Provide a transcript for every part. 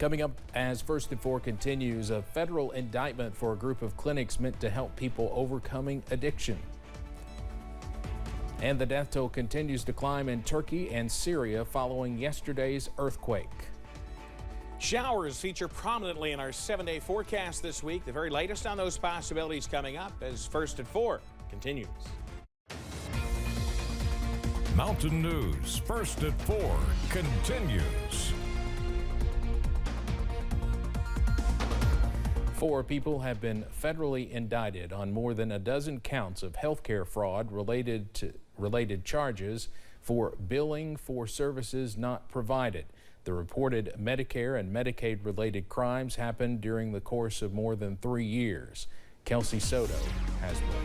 Coming up as First at 4 continues, a federal indictment for a group of clinics meant to help people overcoming addiction. And the death toll continues to climb in Turkey and Syria following yesterday's earthquake. Showers feature prominently in our 7-day forecast this week. The very latest on those possibilities coming up as First at 4 continues. Mountain News First at 4 continues. 4 people have been federally indicted on more than a dozen counts of healthcare fraud related charges for billing for services not provided. The reported Medicare and Medicaid related crimes happened during the course of more than 3 years. Kelsey Soto has more.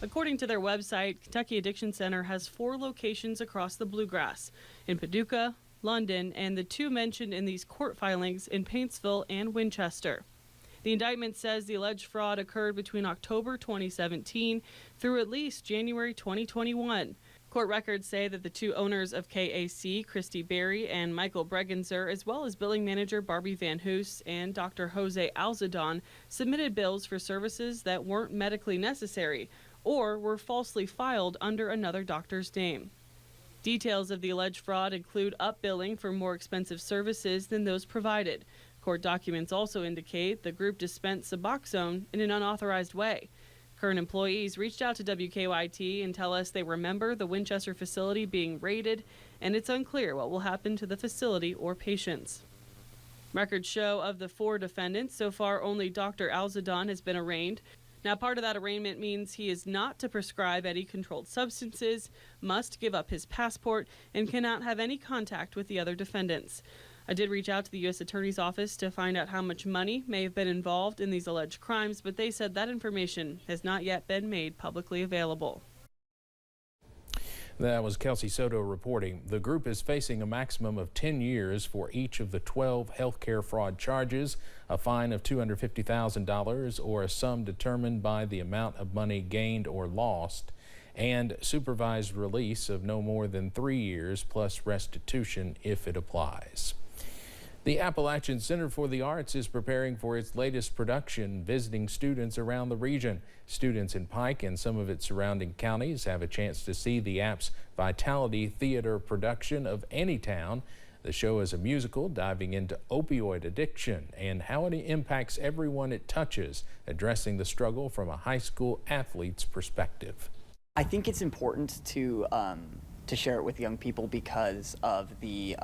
According to their website, Kentucky Addiction Center has 4 locations across the Bluegrass, in Paducah, London, and the 2 mentioned in these court filings in Paintsville and Winchester. The indictment says the alleged fraud occurred between October 2017 through at least January 2021. Court records say that the 2 owners of KAC, Christy Berry and Michael Bregenzer, as well as billing manager Barbie Van Hoos and Dr. Jose Alzadon, submitted bills for services that weren't medically necessary or were falsely filed under another doctor's name. Details of the alleged fraud include upbilling for more expensive services than those provided. Court documents also indicate the group dispensed Suboxone in an unauthorized way. Current employees reached out to WKYT and tell us they remember the Winchester facility being raided, and it's unclear what will happen to the facility or patients. Records show of the 4 defendants, so far only Dr. Alzadon has been arraigned. Now, part of that arraignment means he is not to prescribe any controlled substances, must give up his passport, and cannot have any contact with the other defendants. I did reach out to the U.S. Attorney's Office to find out how much money may have been involved in these alleged crimes, but they said that information has not yet been made publicly available. That was Kelsey Soto reporting. The group is facing a maximum of 10 years for each of the 12 healthcare fraud charges, a fine of $250,000 or a sum determined by the amount of money gained or lost, and supervised release of no more than 3 years plus restitution if it applies. The Appalachian Center for the Arts is preparing for its latest production, visiting students around the region. Students in Pike and some of its surrounding counties have a chance to see the App's Vitality Theater production of Anytown. The show is a musical diving into opioid addiction and how it impacts everyone it touches, addressing the struggle from a high school athlete's perspective. I think it's important to share it with young people because of the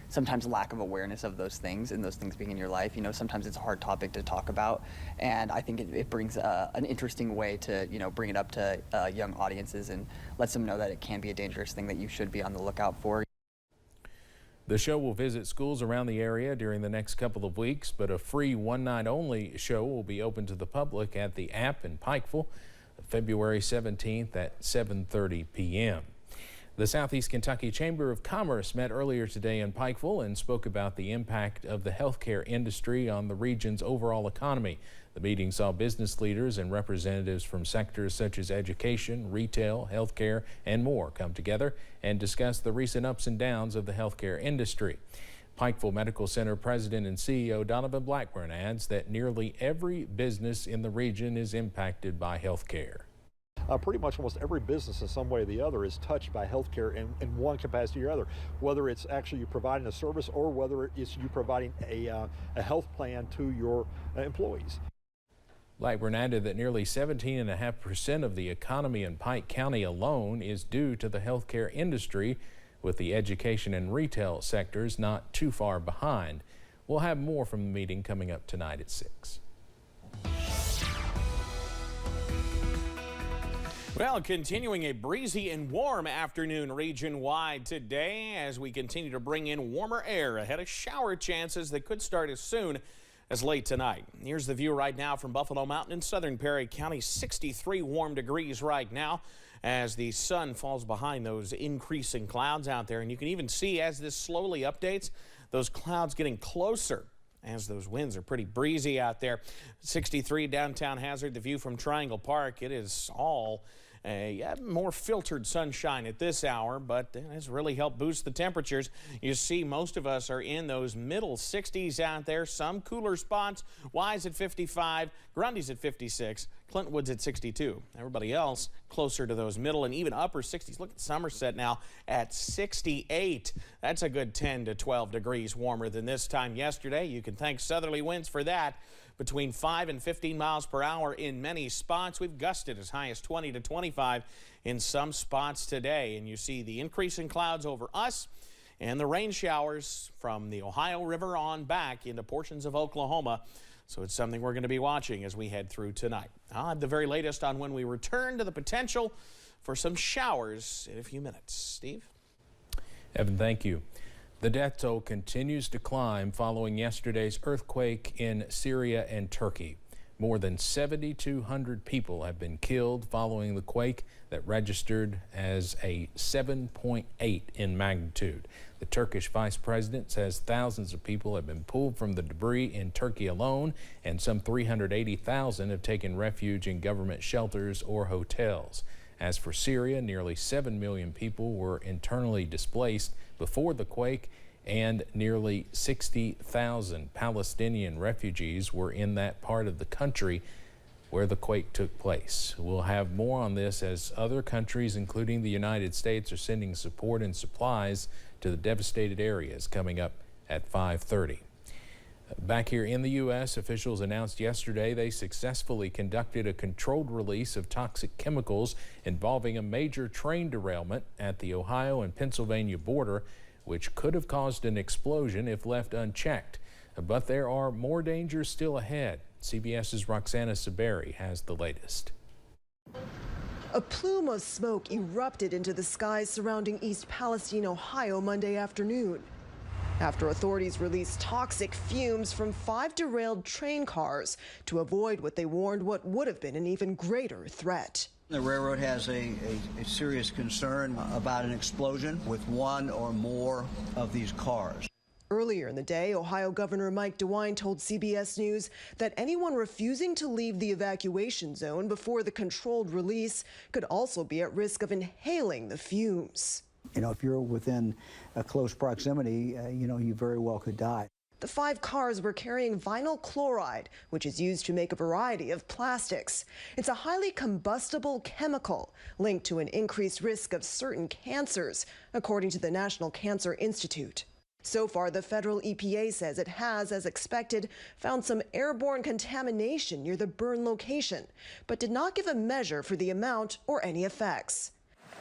sometimes lack of awareness of those things and those things being in your life. You know, sometimes it's a hard topic to talk about, and I think it brings an interesting way to, bring it up to young audiences and lets them know that it can be a dangerous thing that you should be on the lookout for. The show will visit schools around the area during the next couple of weeks, but a free one-night-only show will be open to the public at the App in Pikeville, February 17th at 7:30 p.m. The Southeast Kentucky Chamber of Commerce met earlier today in Pikeville and spoke about the impact of the healthcare industry on the region's overall economy. The meeting saw business leaders and representatives from sectors such as education, retail, healthcare, and more come together and discuss the recent ups and downs of the healthcare industry. Pikeville Medical Center President and CEO Donovan Blackburn adds that nearly every business in the region is impacted by healthcare. Pretty much almost every business in some way or the other is touched by healthcare in one capacity or other, whether it's actually you providing a service or whether it's you providing a health plan to your employees. Blackburn added that nearly 17.5% of the economy in Pike County alone is due to the healthcare industry, with the education and retail sectors not too far behind. We'll have more from the meeting coming up tonight at 6. Well, continuing a breezy and warm afternoon region-wide today as we continue to bring in warmer air ahead of shower chances that could start as soon as late tonight. Here's the view right now from Buffalo Mountain in southern Perry County. 63 warm degrees right now as the sun falls behind those increasing clouds out there. And you can even see as this slowly updates, those clouds getting closer as those winds are pretty breezy out there. 63 downtown Hazard, the view from Triangle Park. It is all more filtered sunshine at this hour, but it has really helped boost the temperatures. You see, most of us are in those middle 60s out there. Some cooler spots. Wise at 55, Grundy's at 56, Clintwood's at 62. Everybody else closer to those middle and even upper 60s. Look at Somerset now at 68. That's a good 10 to 12 degrees warmer than this time yesterday. You can thank southerly winds for that. Between 5 and 15 miles per hour in many spots. We've gusted as high as 20 to 25 in some spots today. And you see the increase in clouds over us and the rain showers from the Ohio River on back into portions of Oklahoma. So it's something we're going to be watching as we head through tonight. I'll have the very latest on when we return to the potential for some showers in a few minutes. Steve? Evan, thank you. The death toll continues to climb following yesterday's earthquake in Syria and Turkey. More than 7,200 people have been killed following the quake that registered as a 7.8 in magnitude. The Turkish vice president says thousands of people have been pulled from the debris in Turkey alone, and some 380,000 have taken refuge in government shelters or hotels. As for Syria, nearly 7 million people were internally displaced before the quake, and nearly 60,000 Palestinian refugees were in that part of the country where the quake took place. We'll have more on this as other countries, including the United States, are sending support and supplies to the devastated areas coming up at 5:30. Back here in the U.S., officials announced yesterday they successfully conducted a controlled release of toxic chemicals involving a major train derailment at the Ohio and Pennsylvania border, which could have caused an explosion if left unchecked. But there are more dangers still ahead. CBS's Roxana Saberi has the latest. A plume of smoke erupted into the skies surrounding East Palestine, Ohio, Monday afternoon, after authorities released toxic fumes from 5 derailed train cars to avoid what they warned would have been an even greater threat. The railroad has a serious concern about an explosion with one or more of these cars. Earlier in the day, Ohio Governor Mike DeWine told CBS News that anyone refusing to leave the evacuation zone before the controlled release could also be at risk of inhaling the fumes. You know, if you're within a close proximity, you very well could die. The 5 cars were carrying vinyl chloride, which is used to make a variety of plastics. It's a highly combustible chemical linked to an increased risk of certain cancers, according to the National Cancer Institute. So far, the federal EPA says it has, as expected, found some airborne contamination near the burn location, but did not give a measure for the amount or any effects.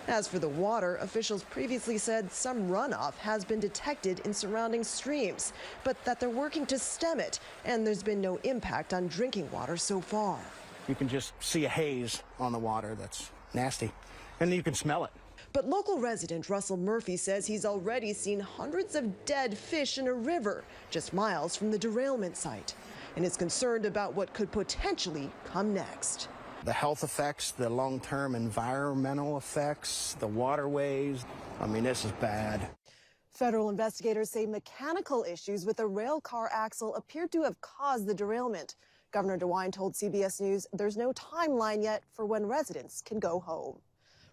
As for the water, officials previously said some runoff has been detected in surrounding streams, but that they're working to stem it, and there's been no impact on drinking water so far. You can just see a haze on the water that's nasty, and you can smell it. But local resident Russell Murphy says he's already seen hundreds of dead fish in a river just miles from the derailment site, and is concerned about what could potentially come next. The health effects, the long-term environmental effects, the waterways. I mean, this is bad. Federal investigators say mechanical issues with a rail car axle appeared to have caused the derailment. Governor DeWine told CBS News there's no timeline yet for when residents can go home.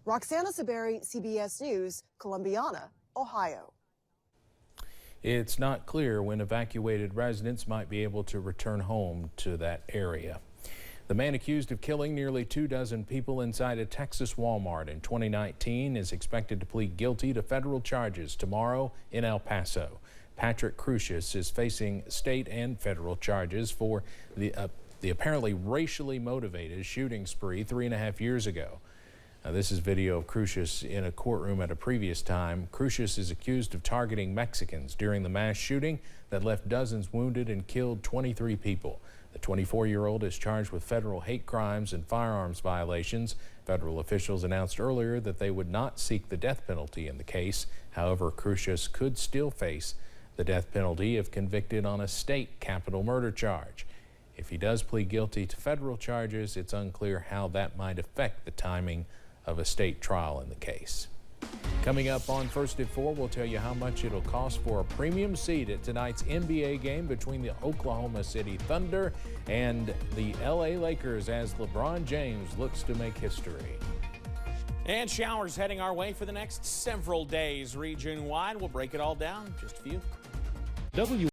Roxana Saberi, CBS News, Columbiana, Ohio. It's not clear when evacuated residents might be able to return home to that area. The man accused of killing nearly 24 people inside a Texas Walmart in 2019 is expected to plead guilty to federal charges tomorrow in El Paso. Patrick Crusius is facing state and federal charges for the apparently racially motivated shooting spree 3.5 years ago. This is video of Crusius in a courtroom at a previous time. Crusius is accused of targeting Mexicans during the mass shooting that left dozens wounded and killed 23 people. The 24-year-old is charged with federal hate crimes and firearms violations. Federal officials announced earlier that they would not seek the death penalty in the case. However, Crusius could still face the death penalty if convicted on a state capital murder charge. If he does plead guilty to federal charges, it's unclear how that might affect the timing of a state trial in the case. Coming up on First at 4, we'll tell you how much it'll cost for a premium seat at tonight's NBA game between the Oklahoma City Thunder and the LA Lakers as LeBron James looks to make history. And showers heading our way for the next several days region-wide. We'll break it all down in just a few.